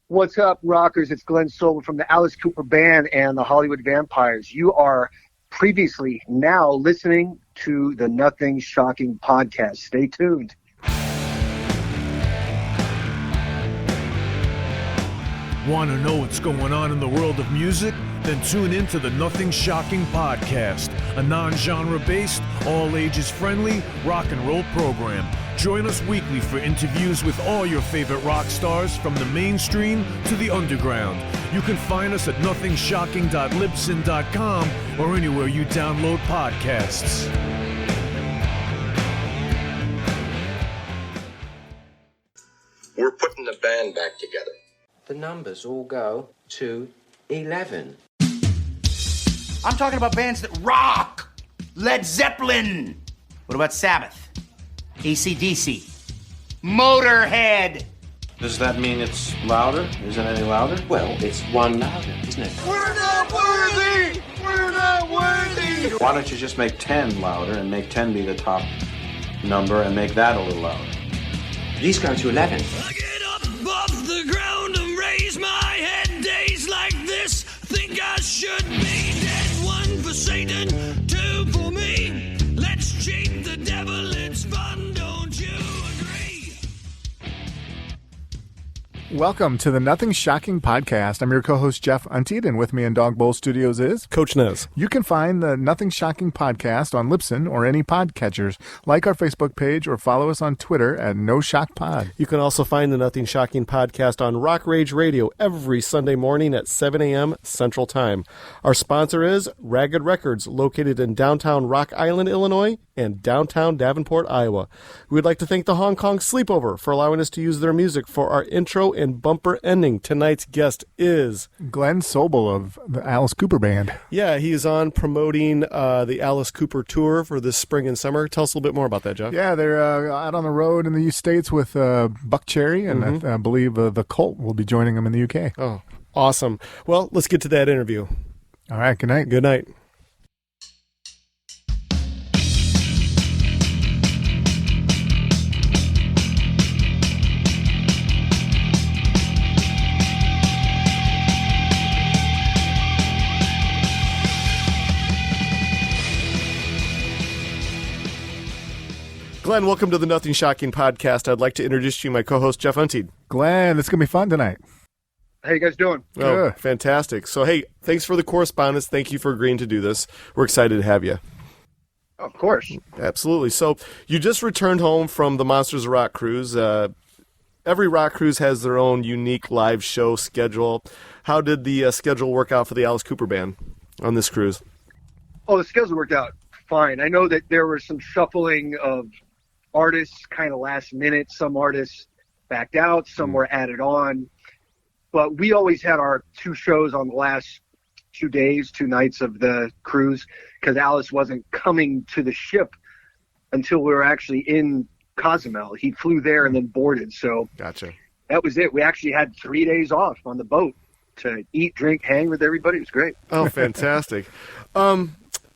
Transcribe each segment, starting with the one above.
What's up, rockers? It's Glen Sobel from the Alice Cooper Band and the Hollywood Vampires. You are previously now listening to the Nothing Shocking podcast. Stay tuned. Want to know what's going on in the world of music? Then tune in to the Nothing Shocking podcast, a non-genre based, all ages friendly rock and roll program. Join us weekly for interviews with all your favorite rock stars from the mainstream to the underground. You can find us at nothingshocking.libsyn.com or anywhere you download podcasts. We're putting the band back together. The numbers all go to 11. I'm talking about bands that rock. Led Zeppelin. What about Sabbath? AC/DC. Motorhead. Does that mean it's louder? Isn't it any louder? Well, it's one louder, isn't it? We're not worthy. We're not worthy. Why don't you just make 10 louder and make 10 be the top number and make that a little louder? These go to 11. I get up off the ground and raise my head. Days like this, think I should be dead. One for Satan, two for me. Let's cheat the devil, it's fun, don't you agree? Welcome to the Nothing Shocking podcast. I'm your co-host, Jeff Untied, and with me in Dog Bowl Studios is Coach Nez. You can find the Nothing Shocking podcast on Libsyn or any podcatchers. Like our Facebook page or follow us on Twitter at NoShockPod. You can also find the Nothing Shocking podcast on Rock Rage Radio every Sunday morning at 7 a.m. Central Time. Our sponsor is Ragged Records, located in downtown Rock Island, Illinois, and downtown Davenport, Iowa. We would like to thank the Hong Kong Sleepover for allowing us to use their music for our intro and bumper ending. Tonight's guest is Glen Sobel of the Alice Cooper Band. Yeah, he is on promoting the Alice Cooper tour for this spring and summer. Tell us a little bit more about that, Jeff. Yeah, they're out on the road in the States with Buck Cherry, and I believe the Cult will be joining them in the UK. Oh, awesome. Well, let's get to that interview. All right, good night. Good night. Glenn, welcome to the Nothing Shocking podcast. I'd like to introduce to you my co-host, Jeff Untied. Glenn, it's going to be fun tonight. How you guys doing? Oh, Good. Fantastic. So, hey, thanks for the correspondence. Thank you for agreeing to do this. We're excited to have you. Of course. Absolutely. So, you just returned home from the Monsters of Rock cruise. Every rock cruise has their own unique live show schedule. How did the schedule work out for the Alice Cooper Band on this cruise? Oh, the schedule worked out fine. I know that there was some shuffling of artists kind of last minute. Some artists backed out, some were added on. But we always had our two shows on the last 2 days, 2 nights of the cruise, because Alice wasn't coming to the ship until we were actually in Cozumel. He flew there and then boarded. So Gotcha. That was it. We actually had 3 days off on the boat to eat, drink, hang with everybody. It was great. Oh, fantastic.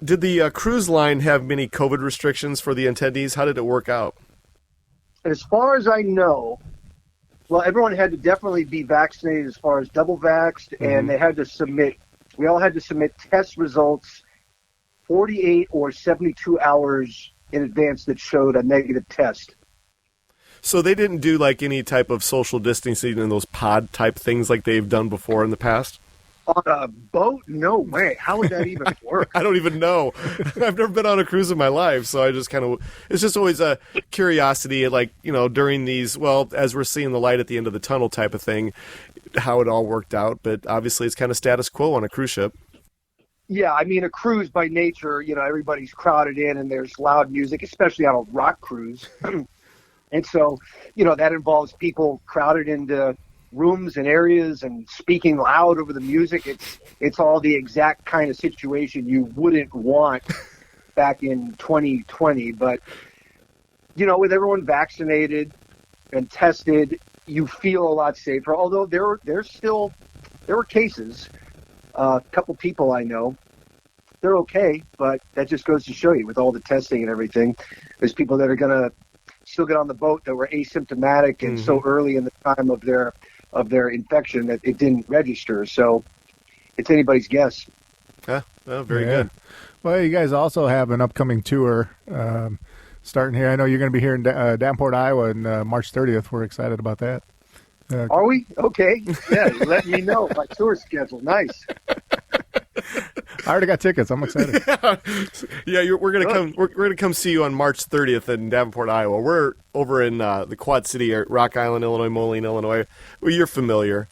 Did the cruise line have many COVID restrictions for the attendees? How did it work out? As far as I know, well, everyone had to definitely be vaccinated as far as double vaxxed, and they had to we all had to submit test results 48 or 72 hours in advance that showed a negative test. So they didn't do like any type of social distancing in those pod type things like they've done before in the past? On a boat? No way. How would that even work? I don't even know. I've never been on a cruise in my life, so I just it's just always a curiosity, like, you know, during these, well, as we're seeing the light at the end of the tunnel type of thing, how it all worked out. But obviously it's kind of status quo on a cruise ship. Yeah, I mean, a cruise by nature, you know, everybody's crowded in and there's loud music, especially on a rock cruise. And so, you know, that involves people crowded into rooms and areas and speaking loud over the music. It's all the exact kind of situation you wouldn't want back in 2020. But, you know, with everyone vaccinated and tested, you feel a lot safer. Although there were cases, a couple people I know, they're okay, but that just goes to show you with all the testing and everything, there's people that are going to still get on the boat that were asymptomatic and so early in the time of their of their infection that it didn't register. So it's anybody's guess. Oh, very good. Well, you guys also have an upcoming tour starting here. I know you're going to be here in Davenport, Iowa on March 30th. We're excited about that. Are we? Okay. Yeah, let me know my tour schedule. Nice. I already got tickets. I'm excited. Yeah, we're gonna come. We're gonna come see you on March 30th in Davenport, Iowa. We're over in the Quad City, or Rock Island, Illinois, Moline, Illinois. Well, you're familiar.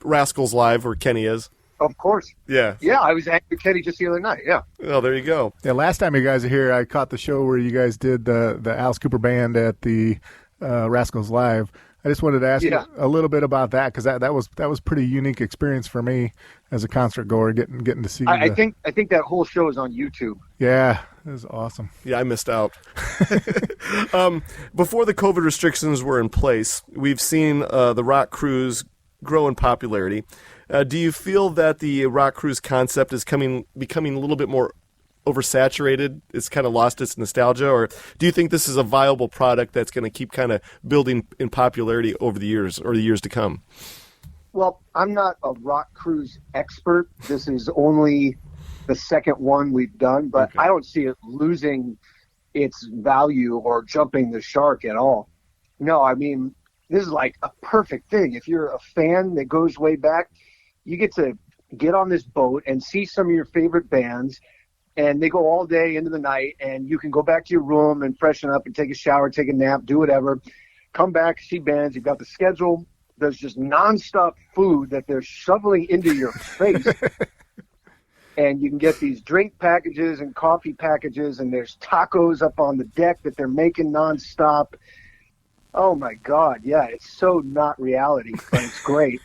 Rascals Live, where Kenny is. Of course. Yeah. Yeah, I was at Kenny just the other night. Yeah. Oh, there you go. Yeah, last time you guys were here, I caught the show where you guys did the Alice Cooper Band at the Rascals Live. I just wanted to ask you a little bit about that, because that was pretty unique experience for me as a concert goer, getting to see. I think that whole show is on YouTube. Yeah, it was awesome. Yeah, I missed out. Before the COVID restrictions were in place, we've seen the rock cruise grow in popularity. Do you feel that the rock cruise concept is becoming a little bit more oversaturated? It's kind of lost its nostalgia, or do you think this is a viable product that's going to keep kind of building in popularity over the years or the years to come? Well, I'm not a rock cruise expert. This is only the second one we've done, but I don't see it losing its value or jumping the shark at all. No, I mean, this is like a perfect thing. If you're a fan that goes way back, you get to get on this boat and see some of your favorite bands, and they go all day into the night, and you can go back to your room and freshen up and take a shower, take a nap, do whatever, come back, see bands. You've got the schedule. There's just nonstop food that they're shoveling into your face. And you can get these drink packages and coffee packages, and there's tacos up on the deck that they're making nonstop. Oh, my God. Yeah, it's so not reality, but it's great.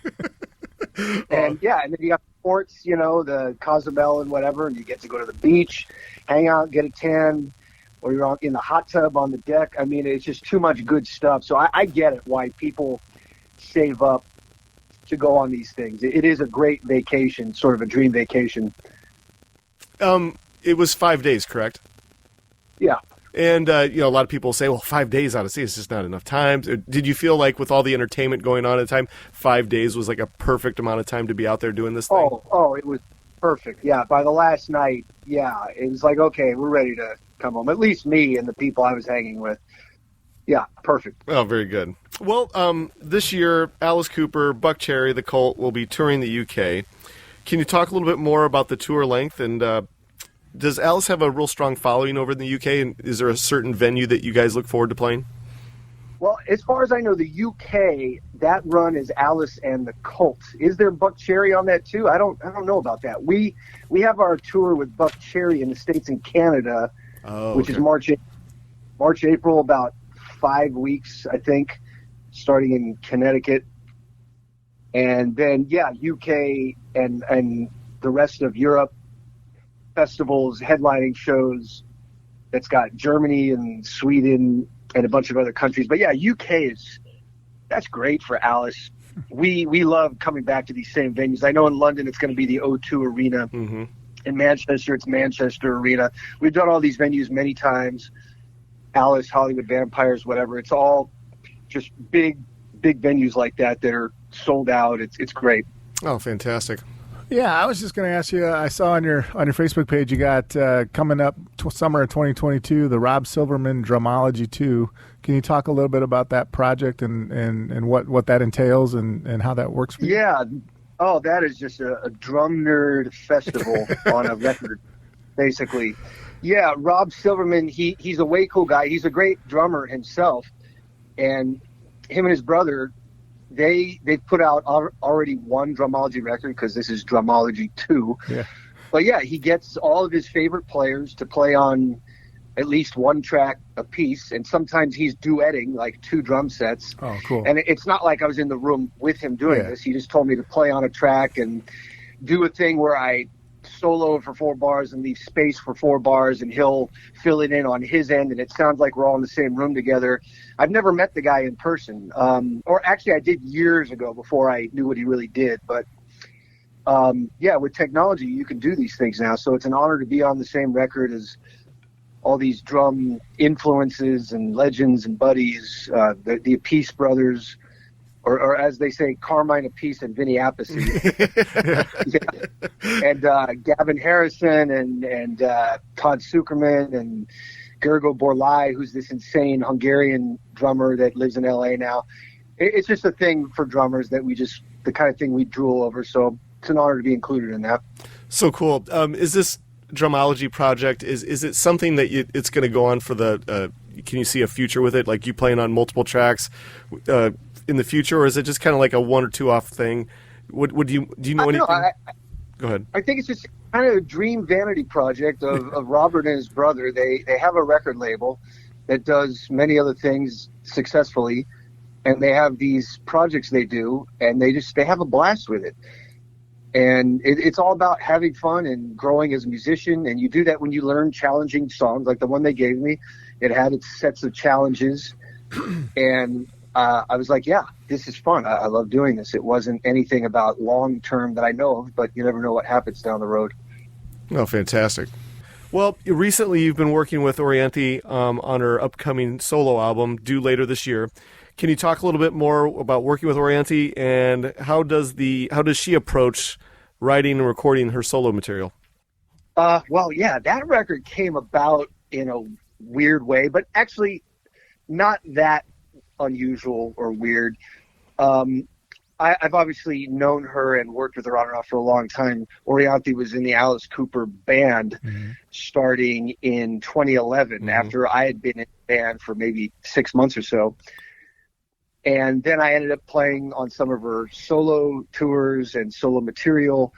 And, yeah, and then you got sports, the Cozumel and whatever, and you get to go to the beach, hang out, get a tan, or you're in the hot tub on the deck. I mean, it's just too much good stuff. So I get it, why people save up to go on these things. It is a great vacation, sort of a dream vacation. It was 5 days, correct? Yeah. And, a lot of people say, well, 5 days out of sea is just not enough time. Did you feel like with all the entertainment going on at the time, 5 days was like a perfect amount of time to be out there doing this thing? Oh, it was perfect. Yeah. By the last night, it was like, okay, we're ready to come home. At least me and the people I was hanging with. Yeah, perfect. Oh, very good. Well, this year, Alice Cooper, Buck Cherry, the Cult will be touring the UK. Can you talk a little bit more about the tour length, and does Alice have a real strong following over in the UK, and is there a certain venue that you guys look forward to playing? Well, as far as I know, the UK, that run is Alice and the Cult. Is there Buck Cherry on that too? I don't know about that. We have our tour with Buck Cherry in the States and Canada, which is March, April, about 5 weeks, I think, starting in Connecticut. And then, UK and the rest of Europe, festivals, headlining shows. That's got Germany and Sweden and a bunch of other countries. But UK that's great for Alice. We love coming back to these same venues. I know in London it's going to be the O2 Arena. Mm-hmm. In Manchester it's Manchester Arena. We've done all these venues many times. Alice, Hollywood Vampires, whatever. It's all just big venues like that are sold out. It's great. Oh, fantastic. Yeah, I was just going to ask you, I saw on your Facebook page you got coming up summer of 2022, the Rob Silverman Drumology 2. Can you talk a little bit about that project and what that entails and how that works for you? Yeah. Oh, that is just a drum nerd festival on a record, basically. Yeah, Rob Silverman, he's a way cool guy. He's a great drummer himself. And him and his brother, they put out already one Drumology record, because this is Drumology 2. Yeah. But he gets all of his favorite players to play on at least one track a piece, and sometimes he's duetting like 2 drum sets. Oh, cool. And it's not like I was in the room with him doing this. He just told me to play on a track and do a thing where I solo for 4 bars and leave space for 4 bars, and he'll fill it in on his end, and it sounds like we're all in the same room together. I've never met the guy in person, or actually I did years ago before I knew what he really did, but with technology you can do these things now, so it's an honor to be on the same record as all these drum influences and legends and buddies, the Appice brothers, or as they say, Carmine Appice and Vinny Appice. And Gavin Harrison and Todd Sukerman and Gergo Borlai, who's this insane Hungarian drummer that lives in LA now. It's just a thing for drummers that the kind of thing we drool over. So it's an honor to be included in that. So cool. Is this Drumology project, is it something that it's going to go on for can you see a future with it? Like you playing on multiple tracks in the future, or is it just kind of like a one or two off thing? Do you know anything? Go ahead. I think it's just kind of a dream vanity project of Robert and his brother. They have a record label that does many other things successfully, and they have these projects they do, and they have a blast with it. And it's all about having fun and growing as a musician. And you do that when you learn challenging songs, like the one they gave me. It had its sets of challenges. And I was like, yeah, this is fun. I love doing this. It wasn't anything about long term that I know of, but you never know what happens down the road. Oh, fantastic. Well, recently you've been working with Orianthi on her upcoming solo album due later this year. Can you talk a little bit more about working with Orianthi, and how does she approach writing and recording her solo material? Well, yeah, that record came about in a weird way, but actually not that unusual or weird. I've obviously known her and worked with her on and off for a long time. Orianthi was in the Alice Cooper band starting in 2011 after I had been in the band for maybe 6 months or so. And then I ended up playing on some of her solo tours and solo material.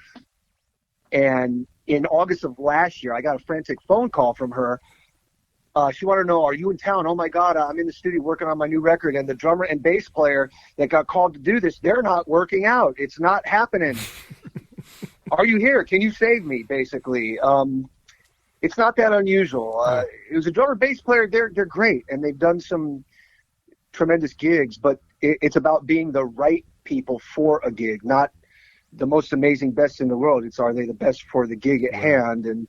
And in August of last year, I got a frantic phone call from her. She wanted to know, are you in town? Oh, my God, I'm in the studio working on my new record. And the drummer and bass player that got called to do this, they're not working out. It's not happening. Are you here? Can you save me, basically? It's not that unusual. It was a drummer bass player. They're great, and they've done some tremendous gigs, but it's about being the right people for a gig, not the most amazing best in the world. It's, are they the best for the gig at hand? And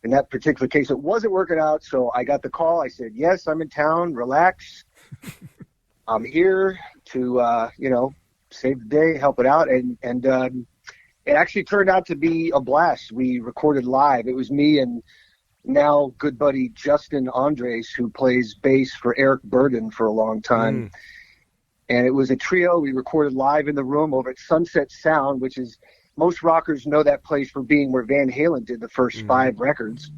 in that particular case, it wasn't working out. So I got the call. I said, yes, I'm in town. Relax. I'm here to, save the day, help it out. And it actually turned out to be a blast. We recorded live. It was me and now good buddy Justin Andres, who plays bass for Eric Burden for a long time. And it was a trio. We recorded live in the room over at Sunset Sound, which is, most rockers know that place for being where Van Halen did the first 5 records.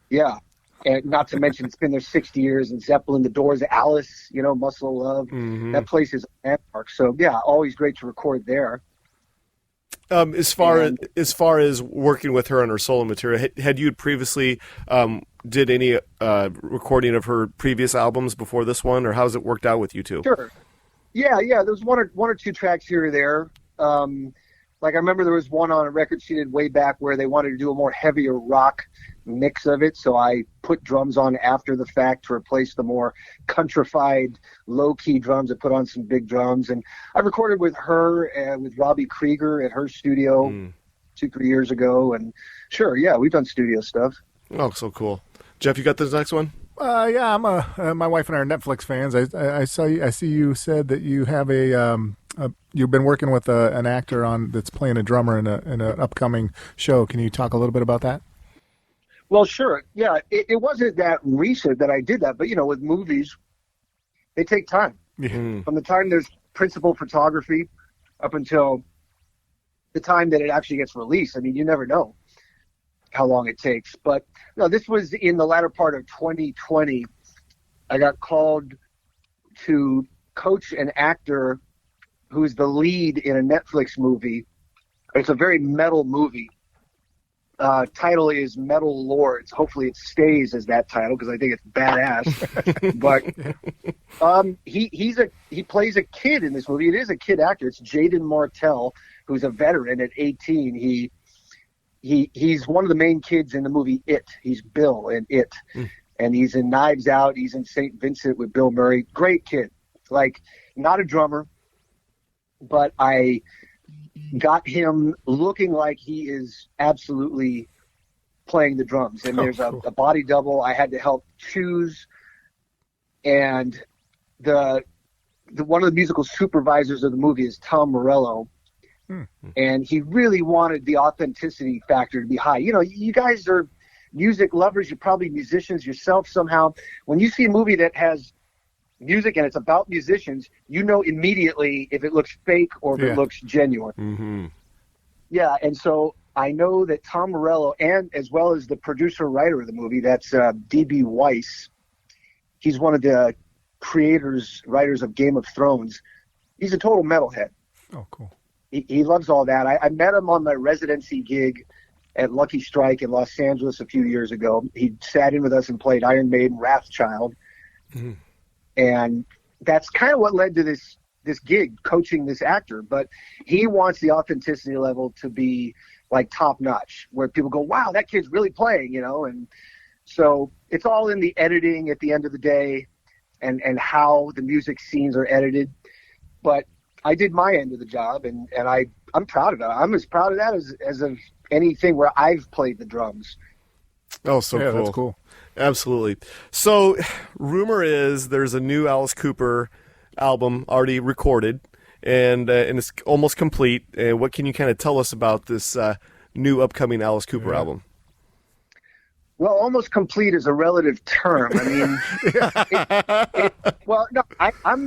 Yeah. And not to mention, it's been there 60 years, and Zeppelin, The Doors, Alice, Muscle of Love. That place is a landmark. So, yeah, always great to record there. As far as working with her on her solo material, had you previously did any recording of her previous albums before this one, or how's it worked out with you two? Sure. Yeah. There's one or two tracks here or there. Like I remember there was one on a record she did way back where they wanted to do a more heavier rock mix of it, so I put drums on after the fact to replace the more countrified, low-key drums. I put on some big drums, and I recorded with her and with Robbie Krieger at her studio 2-3 years ago. And sure, yeah, we've done studio stuff. Oh, so cool. Jeff, you got this next one? Yeah, I'm my wife and I are Netflix fans. I see you said that you have you've been working with an actor that's playing a drummer in an upcoming show. Can you talk a little bit about that? Well, sure. Yeah, it wasn't that recent that I did that, but with movies, they take time. From the time there's principal photography up until the time that it actually gets released. I mean, you never know how long it takes. But no, this was in the latter part of 2020. I got called to coach an actor who's the lead in a Netflix movie. It's a very metal movie. Title is Metal Lords. Hopefully it stays as that title because I think it's badass. But he plays a kid in this movie. It is a kid actor. It's Jaden Martell, who's a veteran at 18. He's one of the main kids in the movie It. He's Bill in It. And he's in Knives Out. He's in St. Vincent with Bill Murray. Great kid. Like, not a drummer, but I got him looking like he is absolutely playing the drums. And there's a body double I had to help choose. And the one of the musical supervisors of the movie is Tom Morello. And he really wanted the authenticity factor to be high. You know, you guys are music lovers. You're probably musicians yourself somehow. When you see a movie that has music and it's about musicians, you know immediately if it looks fake or if it looks genuine. Mm-hmm. Yeah, and so I know that Tom Morello, and as well as the producer-writer of the movie, that's D.B. Weiss. He's one of the writers of Game of Thrones. He's a total metalhead. Oh, cool. He loves all that. I met him on my residency gig at Lucky Strike in Los Angeles a few years ago. He sat in with us and played Iron Maiden, Wrathchild. Mm-hmm. And that's kind of what led to this gig, coaching this actor. But he wants the authenticity level to be like top notch, where people go, wow, that kid's really playing, you know? And so it's all in the editing at the end of the day and how the music scenes are edited. But I did my end of the job, and I'm proud of it. I'm as proud of that as of anything where I've played the drums. Oh, so cool. That's cool. Absolutely. So, rumor is there's a new Alice Cooper album already recorded, and it's almost complete. What can you kind of tell us about this new upcoming Alice Cooper album? Well, almost complete is a relative term. I mean,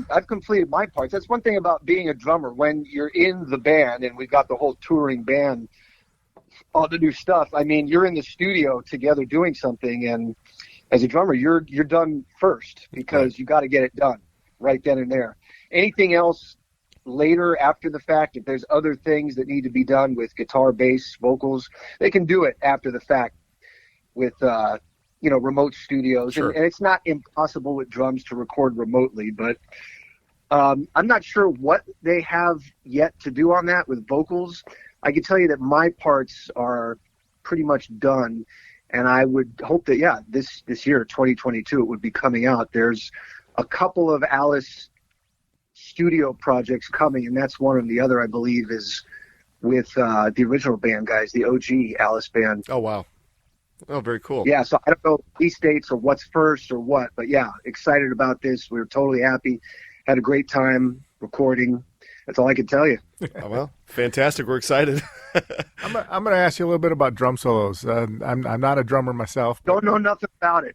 I've completed my parts. That's one thing about being a drummer. When you're in the band, and we've got the whole touring band, all the new stuff. I mean, you're in the studio together doing something, and as a drummer, you're done first because you got to get it done right then and there. Anything else later after the fact, if there's other things that need to be done with guitar, bass, vocals, they can do it after the fact with remote studios. Sure. And it's not impossible with drums to record remotely, but I'm not sure what they have yet to do on that with vocals. I can tell you that my parts are pretty much done, and I would hope that this year, 2022, it would be coming out. There's a couple of Alice studio projects coming, and that's one, and the other I believe is with the original band guys, the OG Alice band. Oh, wow. Oh, very cool. Yeah, so I don't know these dates or what's first or what, but yeah, excited about this. We were totally happy. Had a great time recording. That's all I can tell you. Oh, well, fantastic. We're excited. I'm going to ask you a little bit about drum solos. I'm not a drummer myself. Don't know nothing about it.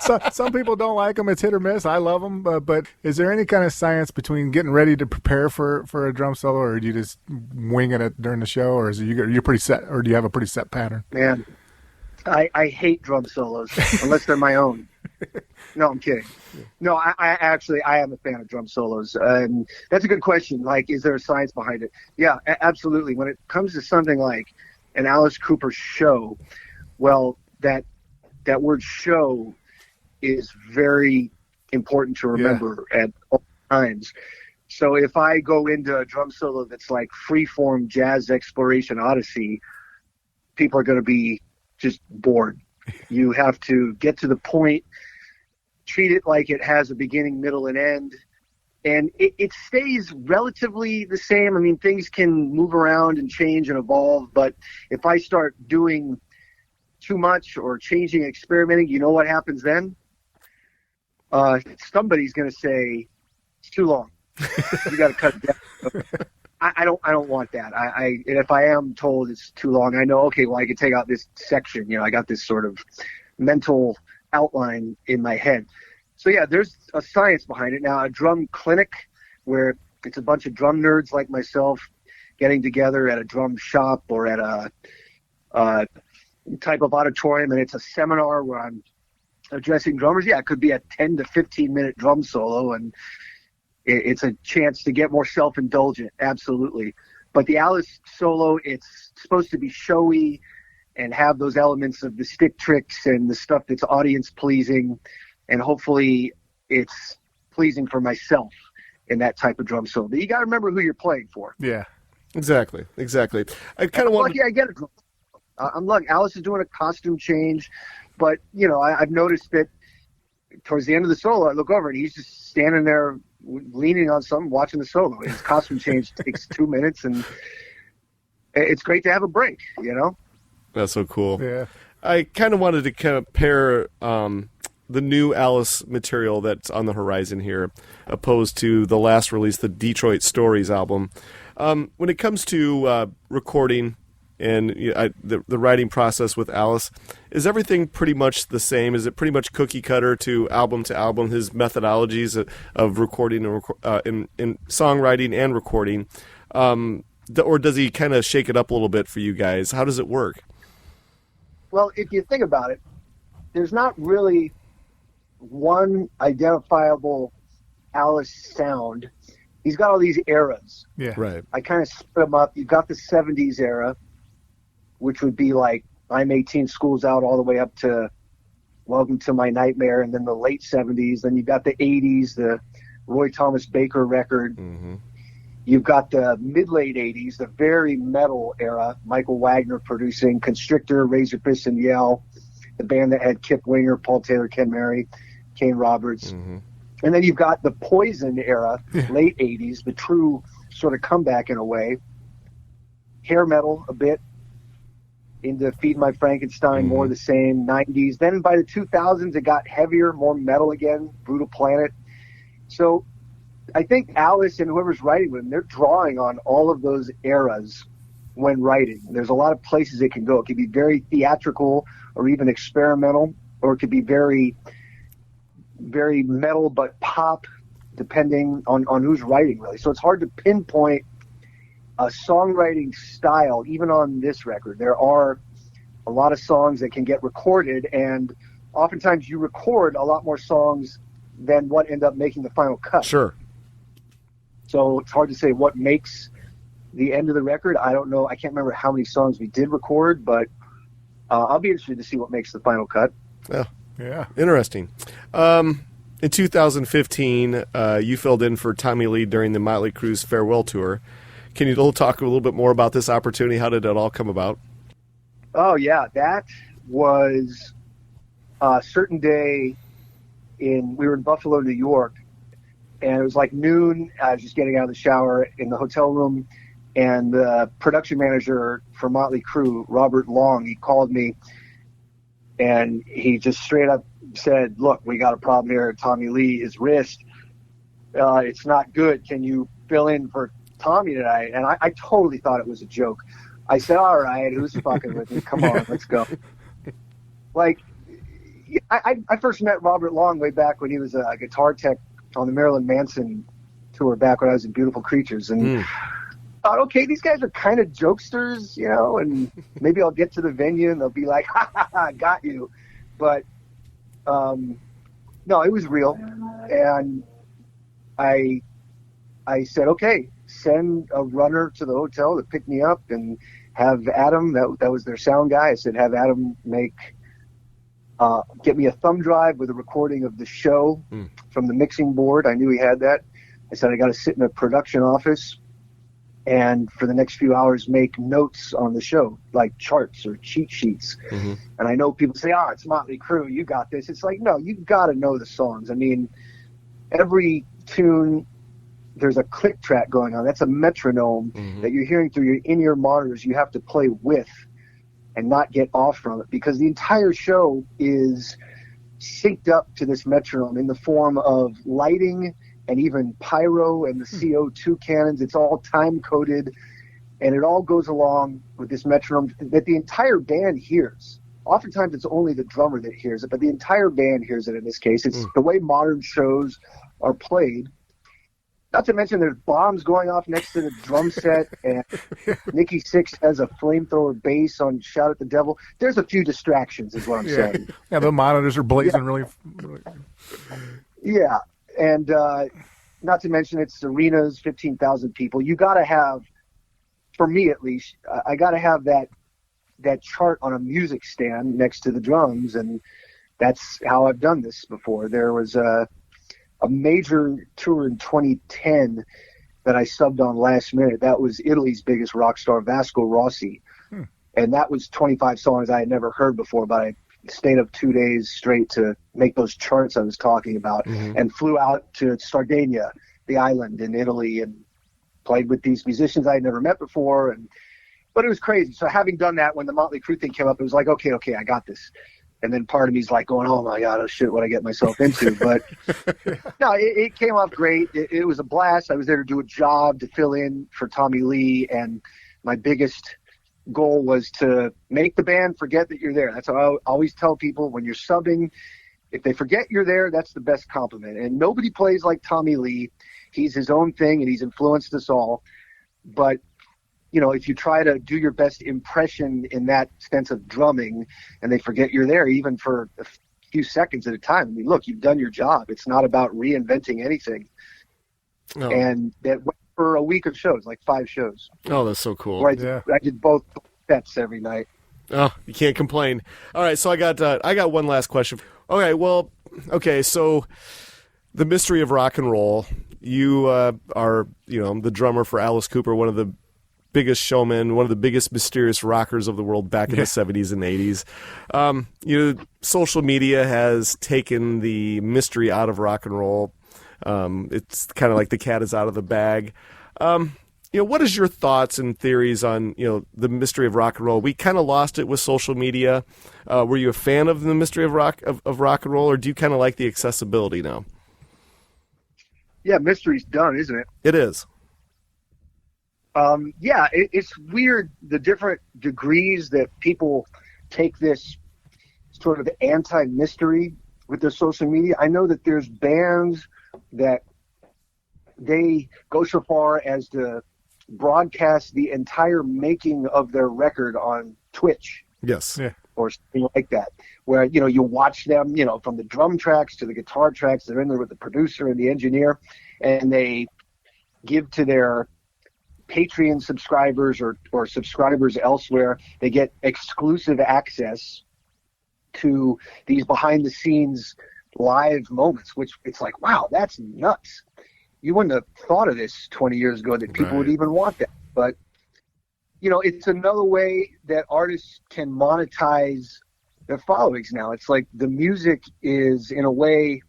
So, some people don't like them. It's hit or miss. I love them. But is there any kind of science between getting ready to prepare for a drum solo, or do you just winging it during the show, or you're pretty set, or do you have a pretty set pattern? Man, I hate drum solos unless they're my own. No, I'm kidding. No, I am a fan of drum solos. And that's a good question. Like, is there a science behind it? Yeah, absolutely. When it comes to something like an Alice Cooper show, well, that word show is very important to remember at all times. So if I go into a drum solo that's like freeform jazz exploration odyssey, people are going to be just bored. You have to get to the point, treat it like it has a beginning, middle, and end. And it stays relatively the same. I mean, things can move around and change and evolve, but if I start doing too much or changing, experimenting, you know what happens then? Somebody's going to say it's too long. You got to cut it down. I don't want that. And if I am told it's too long, I know, okay, well, I can take out this section. You know, I got this sort of mental outline in my head. So yeah, there's a science behind it. Now, a drum clinic where it's a bunch of drum nerds like myself getting together at a drum shop or at a type of auditorium, and it's a seminar where I'm addressing drummers. Yeah, it could be a 10 to 15 minute drum solo, and it's a chance to get more self-indulgent. Absolutely. But the Alice solo, it's supposed to be showy and have those elements of the stick tricks and the stuff that's audience pleasing, and hopefully it's pleasing for myself in that type of drum solo. But you got to remember who you're playing for. Yeah, exactly. I kind of want. Lucky I get a drum. I'm lucky. Alice is doing a costume change, but you know, I've noticed that towards the end of the solo, I look over and he's just standing there leaning on something, watching the solo. His costume change takes 2 minutes, and it's great to have a break. You know. That's so cool. Yeah. I kind of wanted to kind of pair the new Alice material that's on the horizon here, opposed to the last release, the Detroit Stories album. When it comes to recording and the writing process with Alice, is everything pretty much the same? Is it pretty much cookie cutter to album, his methodologies of recording and in songwriting and recording? Or does he kind of shake it up a little bit for you guys? How does it work? Well, if you think about it, there's not really one identifiable Alice sound. He's got all these eras. Yeah. Right. I kind of split them up. You've got the 70s era, which would be like I'm 18, School's Out, all the way up to Welcome to My Nightmare, and then the late 70s. Then you've got the 80s, the Roy Thomas Baker record. Mm-hmm. You've got the mid-late 80s, the very metal era, Michael Wagner producing Constrictor, Razor Fist and Yell, the band that had Kip Winger, Paul Taylor, Ken Mary, Kane Roberts. Mm-hmm. And then you've got the Poison era, late 80s, the true sort of comeback in a way. Hair metal a bit, into Feed My Frankenstein, more the same, 90s. Then by the 2000s, it got heavier, more metal again, Brutal Planet. So I think Alice and whoever's writing with him, they're drawing on all of those eras when writing. There's a lot of places it can go. It can be very theatrical or even experimental, or it could be very, very metal but pop, depending on who's writing, really. So it's hard to pinpoint a songwriting style, even on this record. There are a lot of songs that can get recorded, and oftentimes you record a lot more songs than what end up making the final cut. Sure. So it's hard to say what makes the end of the record. I don't know. I can't remember how many songs we did record, but I'll be interested to see what makes the final cut. Yeah. Interesting. In 2015, you filled in for Tommy Lee during the Motley Crue's farewell tour. Can you talk a little bit more about this opportunity? How did it all come about? Oh, yeah. That was a certain day we were in Buffalo, New York, and it was like noon. I was just getting out of the shower in the hotel room, and the production manager for Motley Crue, Robert Long, he called me, and he just straight up said, "Look, we got a problem here. Tommy Lee, his wrist, it's not good. Can you fill in for Tommy tonight?" And I totally thought it was a joke. I said, "All right, who's fucking with me? Come on, let's go." Like, I first met Robert Long way back when he was a guitar tech on the Marilyn Manson tour back when I was in Beautiful Creatures, and thought, okay, these guys are kind of jokesters, you know, and maybe I'll get to the venue and they'll be like, "Ha ha ha, got you." But no, it was real, and I said, okay, send a runner to the hotel to pick me up and have Adam, that was their sound guy. I said, have Adam get me a thumb drive with a recording of the show from the mixing board. I knew he had that. I said, I got to sit in a production office and for the next few hours make notes on the show, like charts or cheat sheets. And I know people say, "Oh, it's Motley Crue, you got this." It's like, no, you got to know the songs. I mean, every tune, there's a click track going on. That's a metronome that you're hearing through your in-ear monitors. You have to play with and not get off from it, because the entire show is synced up to this metronome in the form of lighting and even pyro and the CO2 cannons. It's all time-coded, and it all goes along with this metronome that the entire band hears. Oftentimes it's only the drummer that hears it, but the entire band hears it in this case. It's the way modern shows are played. Not to mention there's bombs going off next to the drum set, and Nikki Sixx has a flamethrower bass on Shout at the Devil. There's a few distractions is what I'm saying. Yeah, the monitors are blazing really. Yeah, and not to mention it's arenas, 15,000 people. You got to have, for me at least, I got to have that chart on a music stand next to the drums, and that's how I've done this before. There was a major tour in 2010 that I subbed on last minute. That was Italy's biggest rock star, Vasco Rossi. And that was 25 songs I had never heard before, but I stayed up 2 days straight to make those charts I was talking about, and flew out to Sardinia, the island in Italy, and played with these musicians I had never met before. But it was crazy. So having done that, when the Motley Crue thing came up, it was like, okay, I got this. And then part of me's like going, oh my God, oh shit, what I get myself into. But no, it came off great. It was a blast. I was there to do a job, to fill in for Tommy Lee. And my biggest goal was to make the band forget that you're there. That's how I always tell people when you're subbing, if they forget you're there, that's the best compliment. And nobody plays like Tommy Lee. He's his own thing and he's influenced us all. But if you try to do your best impression in that sense of drumming and they forget you're there even for a few seconds at a time, I mean, look, you've done your job. It's not about reinventing anything. Oh. And that went for a week of shows, like 5 shows. Oh, that's so cool. Where I did both sets every night. Oh, you can't complain. All right, so I got one last question. Okay, so the mystery of rock and roll. You are, the drummer for Alice Cooper, one of the biggest showmen, one of the biggest mysterious rockers of the world back in the 70s and 80s. Social media has taken the mystery out of rock and roll. It's kind of like the cat is out of the bag. What is your thoughts and theories on, the mystery of rock and roll? We kind of lost it with social media. Were you a fan of the mystery of rock and roll, or do you kind of like the accessibility now? Yeah, mystery's done, isn't it? It is. It's weird the different degrees that people take this sort of anti-mystery with their social media. I know that there's bands that they go so far as to broadcast the entire making of their record on Twitch. Yes. Yeah. Or something like that, where, you watch them, from the drum tracks to the guitar tracks, they're in there with the producer and the engineer, and they give to their Patreon subscribers or subscribers elsewhere, they get exclusive access to these behind the scenes live moments, which it's like, wow, that's nuts. You wouldn't have thought of this 20 years ago that people would even want that. But, it's another way that artists can monetize their followings now. It's like the music is, in a way,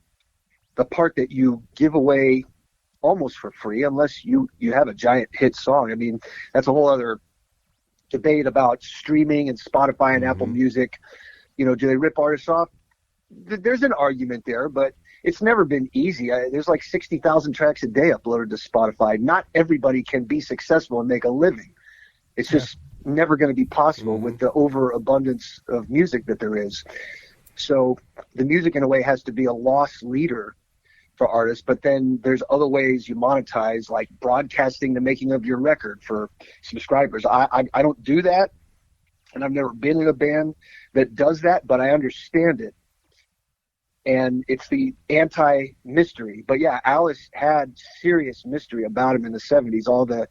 the part that you give away almost for free, unless you have a giant hit song. I mean, that's a whole other debate about streaming and Spotify and Apple Music. Do they rip artists off? There's an argument there, but it's never been easy. There's like 60,000 tracks a day uploaded to Spotify. Not everybody can be successful and make a living. It's just never going to be possible with the overabundance of music that there is. So the music, in a way, has to be a loss leader for artists, but then there's other ways you monetize, like broadcasting the making of your record for subscribers. I don't do that, and I've never been in a band that does that, but I understand it. And it's the anti-mystery. But yeah, Alice had serious mystery about him in the 70s. All the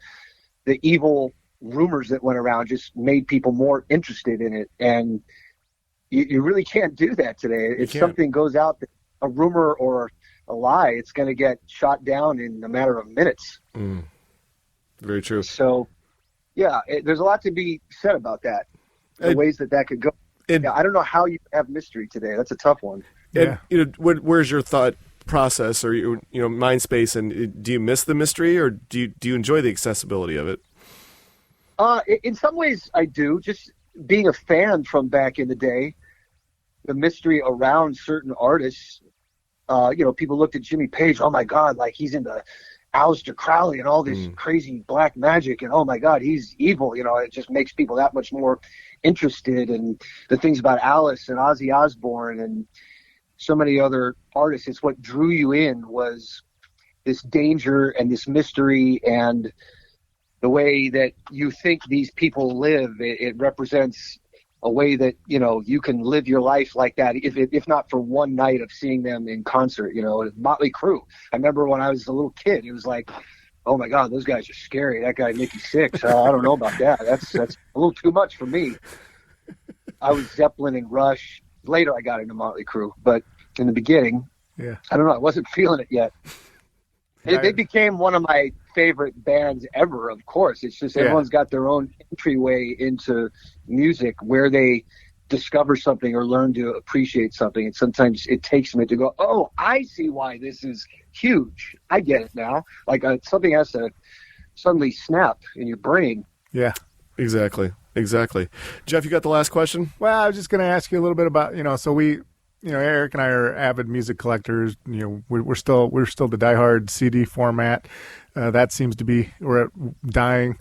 evil rumors that went around just made people more interested in it. And you really can't do that today. If something goes out, a rumor or a lie, it's going to get shot down in a matter of minutes. Very true. So, yeah, there's a lot to be said about that, the ways that could go. I don't know how you have mystery today. That's a tough one. And, where's your thought process or mind space, and do you miss the mystery, or do you enjoy the accessibility of it? In some ways, I do. Just being a fan from back in the day, the mystery around certain artists. People looked at Jimmy Page. Oh my God, like he's into Aleister Crowley and all this crazy black magic, and oh my God, he's evil. It just makes people that much more interested in the things about Alice and Ozzy Osbourne and so many other artists. It's what drew you in was this danger and this mystery and the way that you think these people live. It represents a way that, you can live your life like that, if not for one night of seeing them in concert. Motley Crue. I remember when I was a little kid, it was like, oh my God, those guys are scary. That guy Mickey Six, I don't know about that. That's a little too much for me. I was Zeppelin and Rush. Later I got into Motley Crue, but in the beginning, I don't know, I wasn't feeling it yet. They became one of my favorite bands ever, of course. It's just everyone's got their own entryway into music where they discover something or learn to appreciate something. And sometimes it takes them to go, oh, I see why this is huge. I get it now. Like something has to suddenly snap in your brain. Yeah, exactly. Exactly. Jeff, you got the last question? Well, I was just going to ask you a little bit about, so Eric and I are avid music collectors. We're still the diehard CD format. That seems to be dying.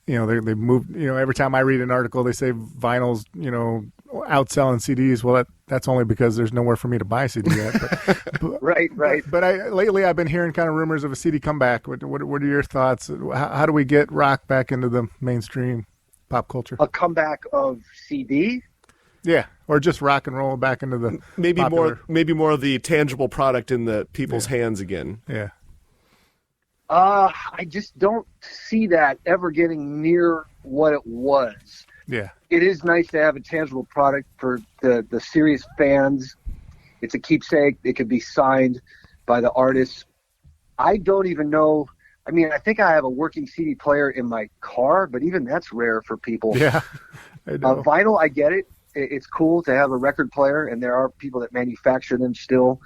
They moved. Every time I read an article, they say vinyl's outselling CDs. Well, that's only because there's nowhere for me to buy a CD yet. But, right. But lately I've been hearing kind of rumors of a CD comeback. What are your thoughts? How do we get rock back into the mainstream pop culture? A comeback of CD? Yeah, or just rock and roll back into the maybe more of the tangible product in the people's hands again. Yeah. I just don't see that ever getting near what it was. Yeah. It is nice to have a tangible product for the serious fans. It's a keepsake. It could be signed by the artists. I don't even know. I mean, I think I have a working CD player in my car, but even that's rare for people. Yeah. I know. Vinyl, I get it. It's cool to have a record player, and there are people that manufacture them still.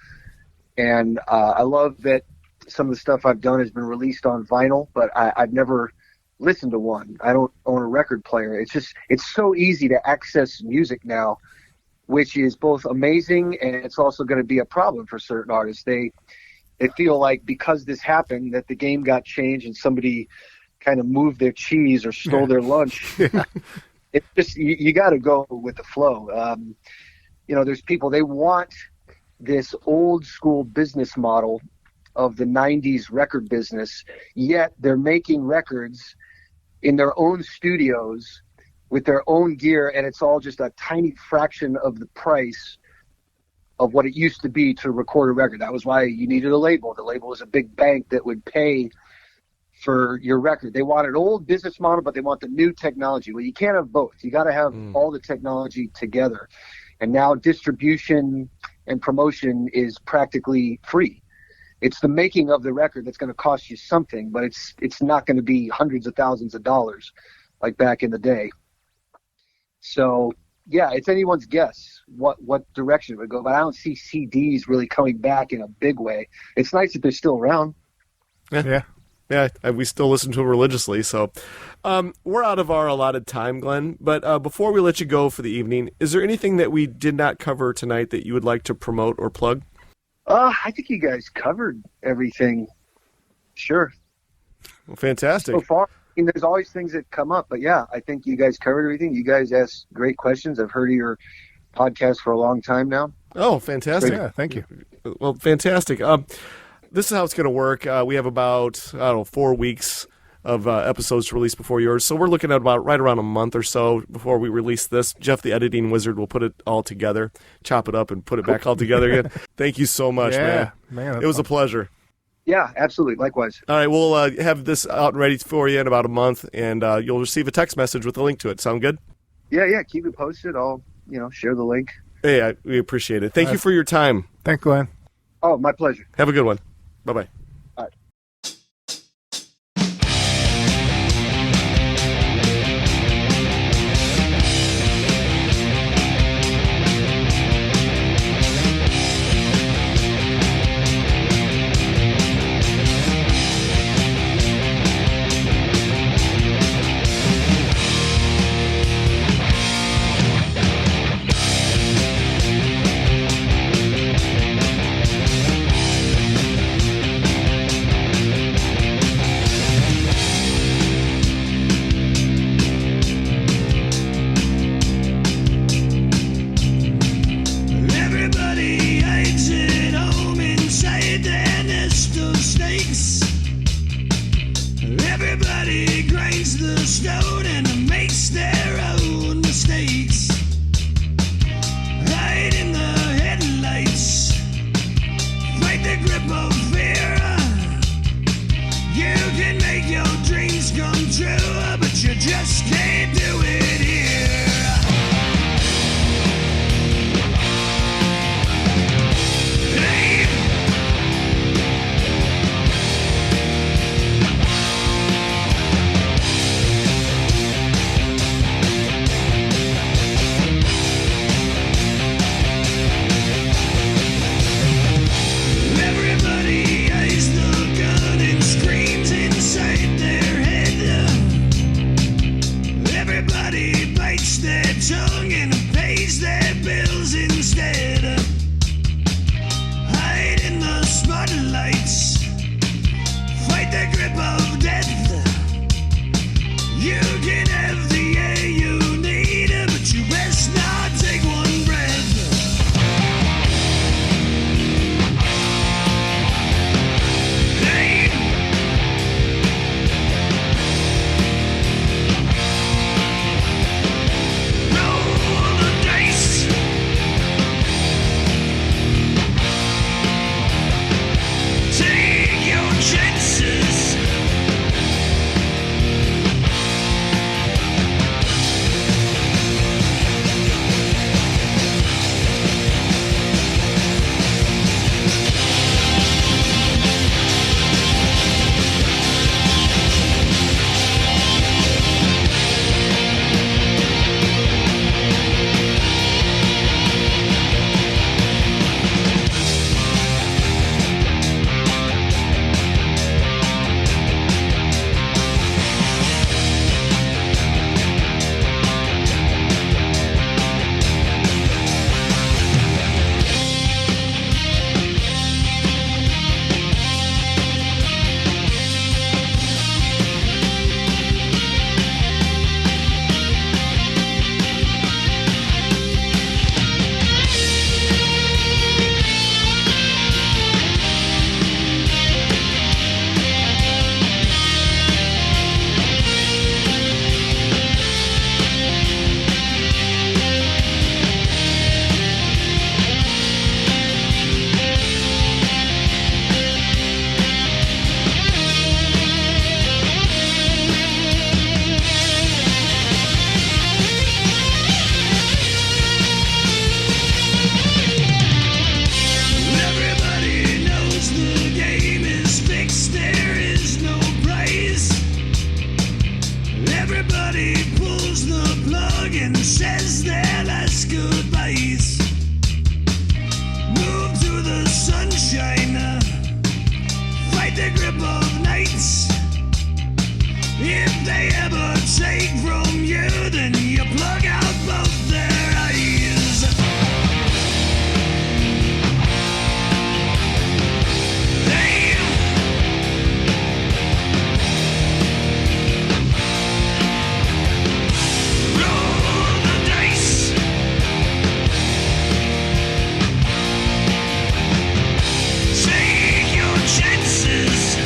And I love that some of the stuff I've done has been released on vinyl, but I've never listened to one. I don't own a record player. It's so easy to access music now, which is both amazing, and it's also going to be a problem for certain artists. They feel like because this happened that the game got changed and somebody kind of moved their cheese or stole their lunch. Yeah. It's just, you got to go with the flow. There's people, they want this old school business model of the 90s record business, yet they're making records in their own studios with their own gear, and it's all just a tiny fraction of the price of what it used to be to record a record. That was why you needed a label. The label was a big bank that would pay for your record. They want an old business model, but they want the new technology. Well, you can't have both. You got to have all the technology together. And now distribution and promotion is practically free. It's the making of the record that's going to cost you something, but it's not going to be hundreds of thousands of dollars like back in the day. So, yeah, it's anyone's guess what direction it would go, but I don't see CDs really coming back in a big way. It's nice that they're still around. Yeah. Yeah, we still listen to them religiously. So we're out of our allotted time, Glenn. But before we let you go for the evening, is there anything that we did not cover tonight that you would like to promote or plug? I think you guys covered everything. Sure. Well, fantastic. So far, there's always things that come up. But, yeah, I think you guys covered everything. You guys asked great questions. I've heard of your podcast for a long time now. Oh, fantastic. Yeah, thank you. Well, fantastic. This is how it's going to work. We have about, 4 weeks of episodes to release before yours. So we're looking at about right around a month or so before we release this. Jeff, the editing wizard, will put it all together, chop it up, and put it back all together again. Thank you so much, man. It was a pleasure. Yeah, absolutely. Likewise. All right, we'll have this out and ready for you in about a month, and you'll receive a text message with a link to it. Sound good? Yeah. Keep it posted. I'll, share the link. Hey, we appreciate it. Thank you for your time. Thanks, Glenn. Oh, my pleasure. Have a good one. Bye-bye. Everybody pulls the plug and says their last goodbyes. Move to the sunshine, fight the grip of nights. If they ever take from you, then you plug out both their eyes. They roll the dice. Take your chances.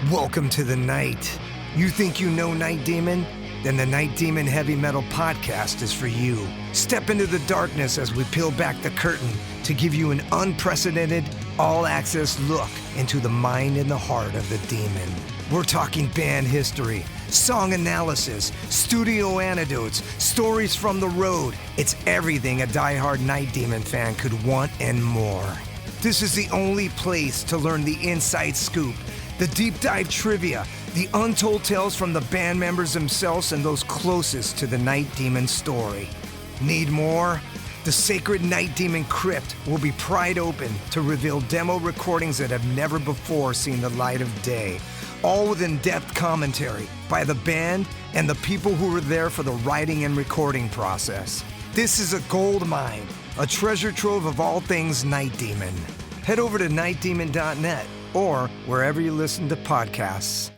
Welcome to the night. You think you know Night Demon? Then the Night Demon Heavy Metal Podcast is for you. Step into the darkness as we peel back the curtain to give you an unprecedented, all-access look into the mind and the heart of the demon. We're talking band history, song analysis, studio anecdotes, stories from the road. It's everything a diehard Night Demon fan could want and more. This is the only place to learn the inside scoop, the deep dive trivia, the untold tales from the band members themselves and those closest to the Night Demon story. Need more? The sacred Night Demon Crypt will be pried open to reveal demo recordings that have never before seen the light of day, all with in-depth commentary by the band and the people who were there for the writing and recording process. This is a gold mine, a treasure trove of all things Night Demon. Head over to nightdemon.net or wherever you listen to podcasts.